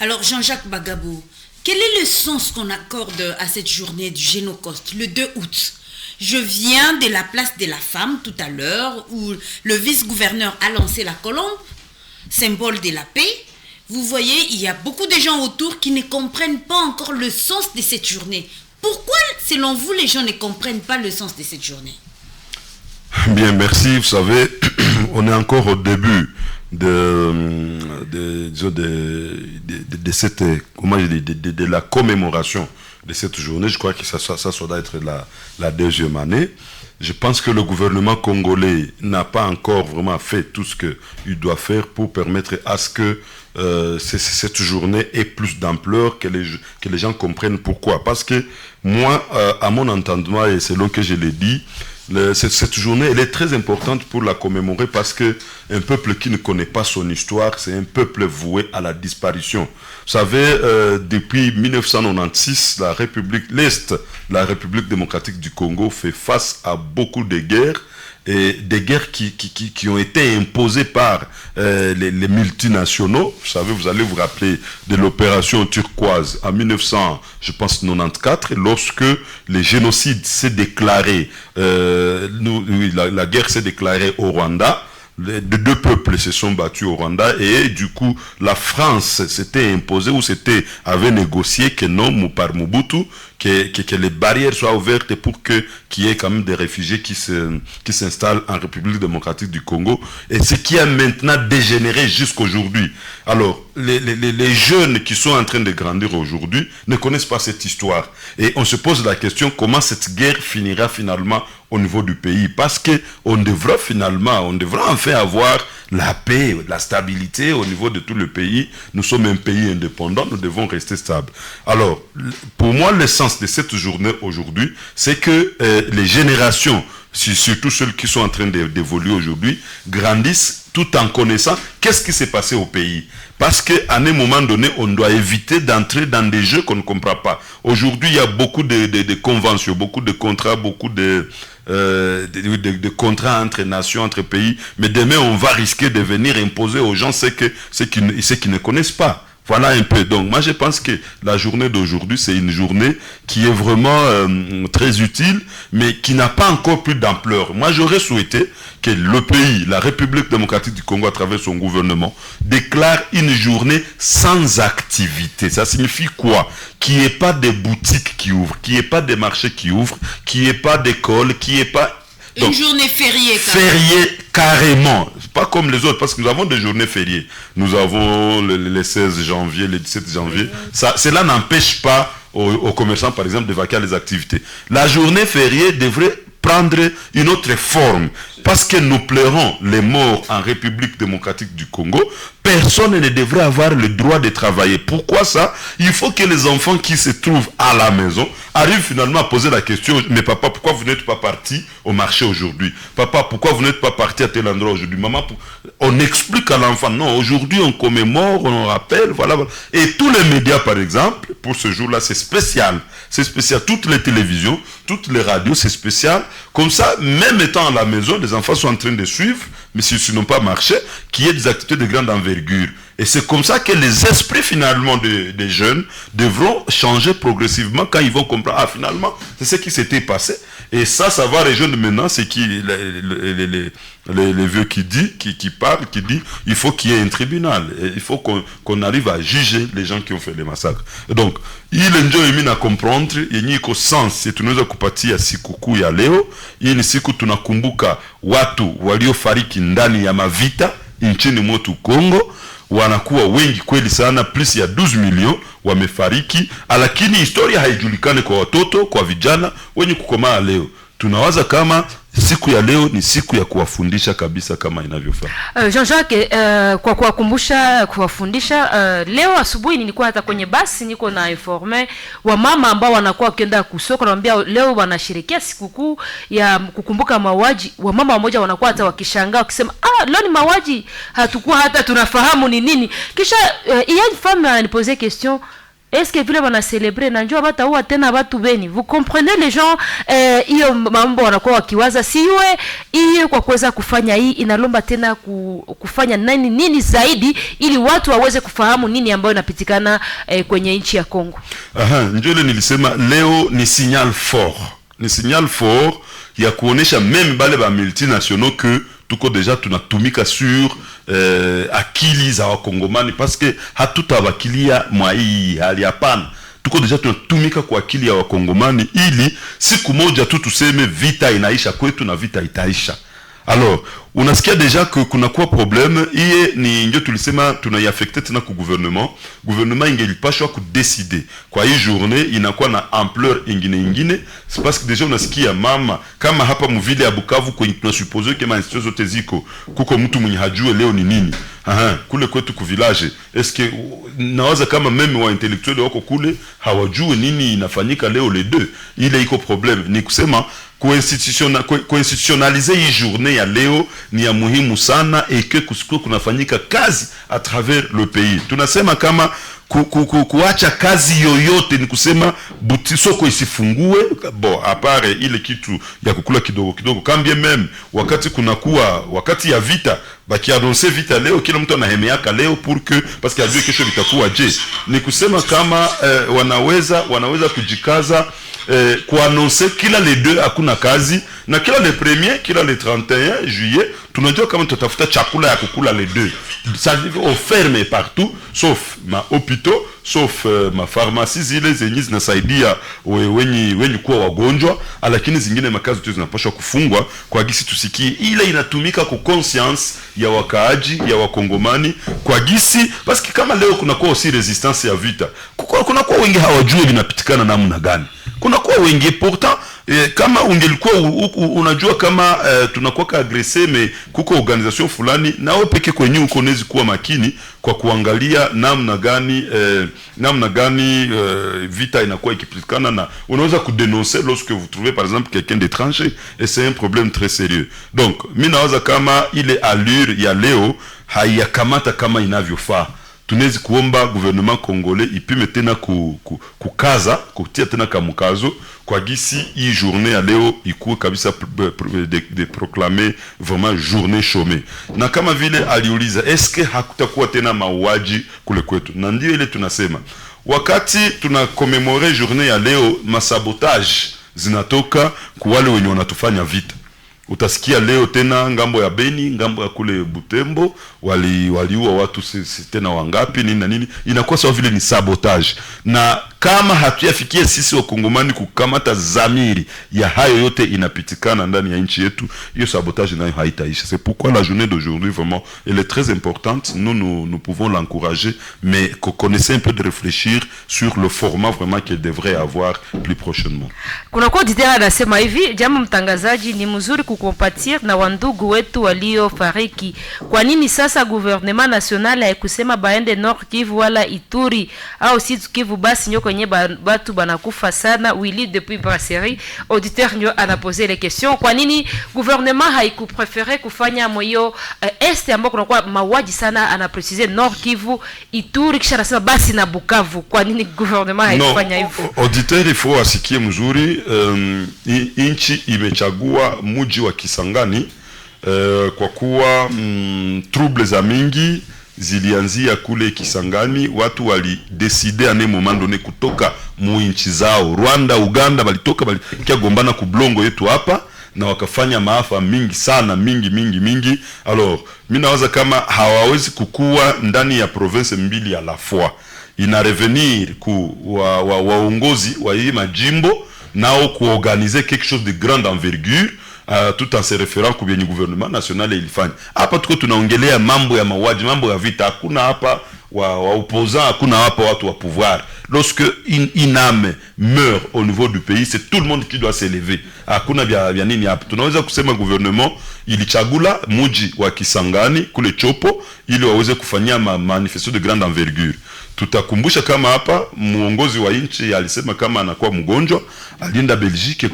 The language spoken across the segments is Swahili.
Alors Jean-Jacques Bagabo, quel est le sens qu'on accorde à cette journée du Génocoste, le 2 août? Je viens de la place de la femme tout à l'heure où le vice-gouverneur a lancé la colombe, symbole de la paix. Vous voyez, il y a beaucoup de gens autour qui ne comprennent pas encore le sens de cette journée. Pourquoi, selon vous, les gens ne comprennent pas le sens de cette journée? Bien, merci. Vous savez, on est encore au début de cette, comment je dis, de la commémoration de cette journée. Je crois que ça doit être la deuxième année. Je pense que le gouvernement congolais n'a pas encore vraiment fait tout ce qu'il doit faire pour permettre à ce que cette journée ait plus d'ampleur, que les gens comprennent pourquoi. Parce que moi, à mon entendement, et selon que je l'ai dit, cette journée, elle est très importante pour la commémorer parce que un peuple qui ne connaît pas son histoire, c'est un peuple voué à la disparition. Vous savez, depuis 1996, la République démocratique du Congo fait face à beaucoup de guerres, et des guerres qui ont été imposées par les multinationaux. Vous savez, vous allez vous rappeler de l'opération turquoise en 1994, lorsque le génocide s'est déclaré, la guerre s'est déclarée au Rwanda. Les deux peuples se sont battus au Rwanda et du coup la France s'était imposée ou avait négocié que non, par Mobutu, que les barrières soient ouvertes pour qu'il y ait quand même des réfugiés qui s'installent en République démocratique du Congo, et ce qui a maintenant dégénéré jusqu'aujourd'hui. Alors les jeunes qui sont en train de grandir aujourd'hui ne connaissent pas cette histoire et on se pose la question comment cette guerre finira finalement au niveau du pays, parce que on devra enfin avoir la paix, la stabilité au niveau de tout le pays. Nous sommes un pays indépendant, nous devons rester stables. Alors, pour moi, l'essence de cette journée aujourd'hui, c'est que les générations, surtout celles qui sont en train d'évoluer aujourd'hui, grandissent tout en connaissant qu'est-ce qui s'est passé au pays. Parce qu'à un moment donné, on doit éviter d'entrer dans des jeux qu'on ne comprend pas. Aujourd'hui, il y a beaucoup de conventions, beaucoup de contrats, beaucoup de contrats entre nations, entre pays. Mais demain, on va risquer de venir imposer aux gens ce qu'ils ne connaissent pas. Voilà un peu. Donc, moi, je pense que la journée d'aujourd'hui, c'est une journée qui est vraiment très utile, mais qui n'a pas encore plus d'ampleur. Moi, j'aurais souhaité que le pays, la République démocratique du Congo, à travers son gouvernement, déclare une journée sans activité. Ça signifie quoi? Qu'il n'y ait pas de boutiques qui ouvrent, qu'il n'y ait pas de marchés qui ouvrent, qu'il n'y ait pas d'école, qu'il n'y ait pas... Donc, une journée fériée. Fériée carrément. Pas comme les autres, parce que nous avons des journées fériées. Nous avons le 16 janvier, le 17 janvier. Cela n'empêche pas aux commerçants, par exemple, de vaquer à les activités. La journée fériée devrait prendre une autre forme, parce que nous pleurons les morts en République démocratique du Congo. Personne ne devrait avoir le droit de travailler. Pourquoi ça? Il faut que les enfants qui se trouvent à la maison arrivent finalement à poser la question: mais papa, pourquoi vous n'êtes pas parti au marché aujourd'hui? Papa, pourquoi vous n'êtes pas parti à tel endroit aujourd'hui? Maman, on explique à l'enfant: non, aujourd'hui on commémore, on rappelle, voilà. Et tous les médias, par exemple, pour ce jour-là, c'est spécial. C'est spécial. Toutes les télévisions, toutes les radios, c'est spécial. Comme ça, même étant à la maison, les enfants sont en train de suivre, mais s'ils n'ont pas marché, qu'il y ait des activités de grande envergure. Et c'est comme ça que les esprits finalement des jeunes devront changer progressivement quand ils vont comprendre: ah, finalement, c'est ce qui s'était passé. Et ça va rejoindre maintenant ce qui les vieux qui parlent, qui dit: il faut qu'il y ait un tribunal. Et il faut qu'on arrive à juger les gens qui ont fait les massacres. Et donc, il ndio à comprendre, yenyiko sens, tunaweza kupatia sikukuu ya leo. Hii ni siku tunakumbuka watu waliofariki ndani ya mavita nchini mwetu Kongo. Wanakuwa wengi kweli sana, plus ya 12 milioni wamefariki, lakini historia haijulikane kwa watoto, kwa vijana wenye kukomaa leo. Tunawaza kama siku ya leo ni siku ya kuwafundisha kabisa kama inavyofaa. Jean-Jacques, kwa kuwafundisha, leo asubuhi nilikuwa hata kwenye basi niko na informe wa mama ambao wanakuwa wakienda kusoko, naambia leo wanasherehekea sikukuu ya kukumbuka mauaji. Wa mama wamoja wanakuwa hata wakishangaa wakisema: leo ni mauaji, hatakuwa hata tunafahamu ni nini. Kisha il y a une femme a posé question: est-ce que vile wana célébrer na njoo bataua tena watu Beni? Vous comprenez les gens hiyo mambo wanakuwa wakiwaza siwe hiyo kwa kuweza kufanya hii inalomba tena kufanya nini zaidi ili watu waweze kufahamu nini ambayo inapitikana kwenye nchi ya Kongo. Njoo ile nilisema leo ni signal fort ya kuonesha meme bale ba multinationaux que tuko deja tunatumika sur akili za wakongomani parce que hatutabakilia mwa hii hali hapana. Tuko deja tunatumika kwa akili ya wakongomani ili siku moja tu tuseme vita inaisha kwetu na vita itaisha. Alors, unasikia deja que kuna kuwa problème iye ni ndio tulisema tunaiaffecter tena ku gouvernement ingelipashwa kudecide kwa hii journée inakuwa na ampleur ingine c'est parce que deja unasikia mama kama hapa mvile ya Bukavu kwenye tunasuppose kama institution zote ziko kuko mtu mwenye hajue leo ni nini kule kwetu ku village est-ce que nawaza kama meme wa intellectuel wako kule hawajue nini inafanyika leo les deux ile iko problème ni kusema kuinstitutionalize hii journée ya leo ni ya muhimu sana et que kusiko kunafanyika kazi à travers le pays. Tunasema kama kuacha kazi yoyote ni kusema soko isifungue bon apare ile kitu ya kukula kidogo kambie meme wakati ya vita baki annoncer vita leo kila mtu anahemeaka leo pour que parce que ajue kesho vitakuwa ni kusema kama wanaweza kujikaza kuannoncer kila les deux hakuna kazi na kila le premier kila le 31 juillet tunajua kama tutafuta chakula ya kukula les deux ça offert partout sauf ma hôpitaux sauf ma pharmacie zile zenye zinasaidia wenye kuwa wagonjwa lakini zingine makazi tu zinapaswa kufungwa kwa gisi tusikie ile inatumika ku conscience ya wakaaji ya wakongomani kwa gisi parce que kama leo kuna kuwa aussi resistance ya vita kuna kuwa wengi hawajui vinapitikana namna gani kuna kuwa wengi pourtant kama ungelikuwa unajua kama tunakuwa agressé mais kuko organisation fulani nawe peke kwenye uko nezi kuwa makini kwa kuangalia namna gani vita inakuwa ikipitikana na unaweza kudénoncer lorsque vous trouvez par exemple quelqu'un d'étranger et c'est un problème très sérieux. Donc mimi nawaza kama ile allure ya leo haiyakamata kama inavyofaa. Tunezi kuomba gouvernement congolais ipime tena kukaza kutia tena kamukazo kwa gisi hii journée ya leo ikuwe kabisa de proclamer vraiment journée chômée. Na kama vile aliuliza eske hakutakuwa tena mauaji kule kwetu, na ndio ile tunasema wakati tunakomemore journée ya leo masabotage zinatoka kwa wale wenye wanatufanya vita. Utasikia leo tena ngambo ya Beni, ngambo ya kule Butembo waliua watu tena wangapi nini na nini, inakuwa sawa vile ni sabotage. Na kama hatuyafikia sisi wakongomani kukamata zamiri ya hayo yote inapitikana ndani ya nchi yetu, hiyo sabotage nayo haitaisha. C'est pourquoi la journée d'aujourd'hui vraiment elle est très importante. Nous pouvons l'encourager, mais connaissez un peu de réfléchir sur le format vraiment qu'elle devrait avoir plus prochainement. Kuna kwa auditeur anasema hivi, jambo mtangazaji, ni mzuri kukompatir na wandugu wetu waliofariki. Kwa nini sasa gouvernement national haikusema baende Nord Kivu wala Ituri au Sud Kivu basi nyo kwenye batu banakufa sana? Willy depuis Brasserie, auditeur nyo anaposer les questions. Kwa nini gouvernement haikuprefere kufanya moyo est ambao kuna kwa mawaji sana, anaprecise Nord Kivu, Ituri, kisha anasema basi na Bukavu? Kwa nini gouvernement haikufanya hivyo? Auditeur ifo asikie mzuri, inchi imechagua muji wa Kisangani kwa kuwa trouble za mingi zilianzia kule Kisangani. Watu walideside ane moment donné kutoka muinchi zao. Rwanda, Uganda walitoka kia gombana kublongo yetu hapa na wakafanya maafa mingi sana, mingi. Alors mimi nawaza kama hawawezi kukua ndani ya province mbili ya la fois. Ina revenir ku waongozi wa hii majimbo nao kuorganiser quelque chose de grande envergure, tout en se référant kwa gouvernement national ilifanya. Hapa tuko tunaongelea mambo ya mauaji, mambo ya vita. Hakuna hapa wa opposants, hakuna hapa watu wa pouvoir. Lorsque une âme meurt au niveau du pays, c'est tout le monde qui doit s'élever. Hakuna vya nini hapa. Tunaweza kusema gouvernement ilichagula muji wa Kisangani kule Chopo ili waweze kufanyia manifestation de grande envergure. Tutakumbusha kama hapa muongozi wa nchi alisema kama anakuwa mgonjwa, alienda Belgique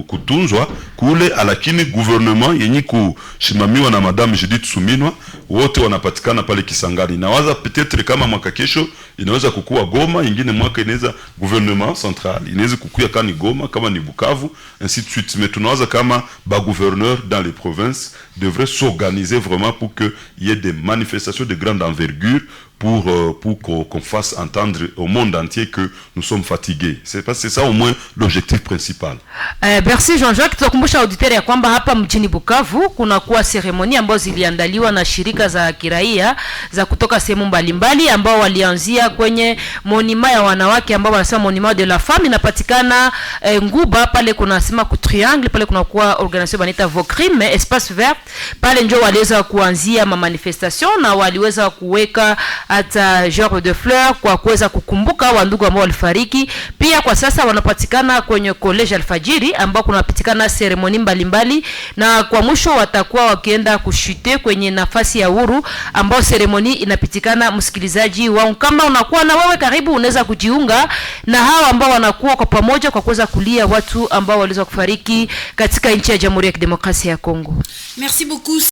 kutunzwa kule, lakini gouvernement yenye kushimamiwa na Madame Judith Suminwa wote wanapatikana pale Kisangani. Nawaza peut-être kama mwaka kesho inaweza kukua Goma, ingine mwaka inaweza gouvernement central inaweza kukuya kama ni Goma, kama ni Bukavu, ainsi de suite. Mais tunawaza kama ba gouverneurs dans les provinces devraient s'organiser vraiment pour que il y ait des manifestations de grande envergure pour qu'on fasse entendre au monde entier que nous sommes fatigués. C'est ça au moins l'objectif principal. Merci Jean-Jacques. Tutakumbusha auditori ya kwamba hapa mjini Bukavu kuna kuwa seremoni ambazo ziliandaliwa na shirika za kiraia za kutoka sehemu mbalimbali ambao walianzia kwenye monima ya wanawake ambao wanasema monima de la femme inapatikana Nguba, pale kuna sema ku Triangle, pale kuna kuwa organisation banita Vokrim espace vert, pale ndio waliweza kuanzia manifestation na waliweza kuweka hata genre de fleurs kwa kuweza kukumbuka wandugu ambao walifariki. Pia kwa sasa wanapatikana kwenye college Alfajiri ambao kunapatikana seremoni mbalimbali, na kwa mwisho watakuwa wakienda kushite kwenye nafasi ya uhuru ambao seremoni inapitikana. Msikilizaji wangu, kama unakuwa na wewe karibu, unaweza kujiunga na hao ambao wanakuwa kwa pamoja kwa kuweza kulia watu ambao waliweza kufariki katika nchi ya Jamhuri ya Kidemokrasia ya Kongo. Merci beaucoup.